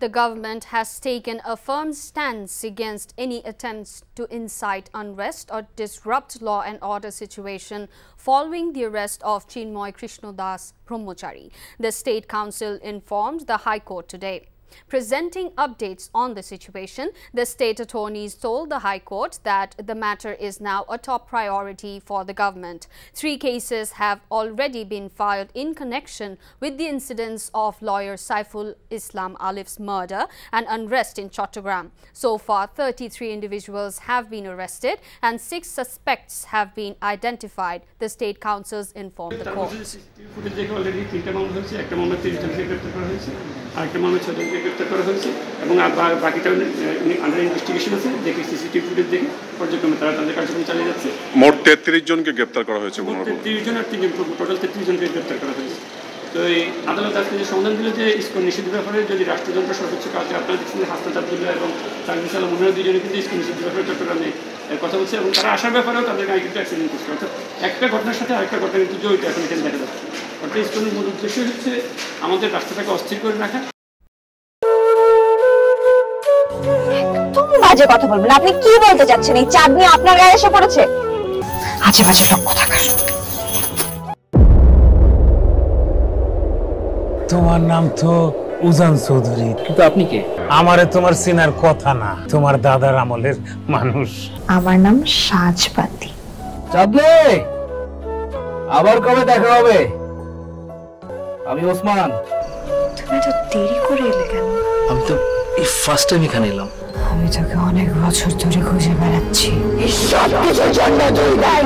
The government has taken a firm stance against any attempts to incite unrest or disrupt law and order situation following the arrest of Chinmoy Krishnodas Brahmachari. The State Council informed the High Court today. Presenting updates on the situation, the state attorneys told the High Court that the matter is now a top priority for the government. 3 cases have already been filed in connection with the incidents of lawyer Saiful Islam Alif's murder and unrest in Chattogram. So far, 33 individuals have been arrested and 6 suspects have been identified, the State Councils informed the court. গ্রেপ্তার করা হয়েছে এবং বাকিটা under investigation আছে দেখে CCTV footage দেখে পর্যক্রমে তারা তাদের কার্যক্রম চালিয়ে যাচ্ছে। মোট 33 জনকে গ্রেপ্তার করা হয়েছে। 33 জন আর 3 জন টোটাল 33 জনকে গ্রেপ্তার করা হয়েছে। তো এই আদালত আজকে যে সমাধান দিল যে ইসকন নিষিদ্ধ ব্যাপারে যদি রাষ্ট্রযন্ত্র সর্বোচ্চ কাজে আপনারা দেখছেন হাসনাত আবদুল্লাহ এবং সার্ভিস আলম মনে হয় দুজনে কিন্তু ইসকন নিষিদ্ধ ব্যাপারে চট্টগ্রামে কথা বলছে এবং তারা আসার ব্যাপারেও তাদেরকে আগে কিন্তু অ্যাক্সিডেন্ট করছে। অর্থাৎ একটা ঘটনার সাথে আরেকটা ঘটনা কিন্তু জড়িত এখন এখানে দেখা যাচ্ছে। অর্থাৎ ইসকনের মূল উদ্দেশ্য হচ্ছে আমাদের রাষ্ট্রটাকে অস্থির করে রাখা। বাজে কথা বলবেন, আপনি কি বলতে চাচ্ছেন? এই চাঁদনি আপনার গায়ে এসে পড়েছে? আজে বাজে লক্ষ্য থাকার। তোমার নাম তো উজান চৌধুরী, কিন্তু আপনি কে? আমারে তোমার চেনার কথা না, তোমার দাদার আমলের মানুষ। আমার নাম সাজপাতি। চাঁদনি, আবার কবে দেখা হবে? আমি ওসমান। তুমি তো দেরি করে এলে কেন? আমি তো এই ফার্স্ট টাইম এখানে এলাম। আমি তোকে অনেক বছর ধরে খুঁজে বেড়াচ্ছি। এই সব কিছুর জন্য তুই দায়ী।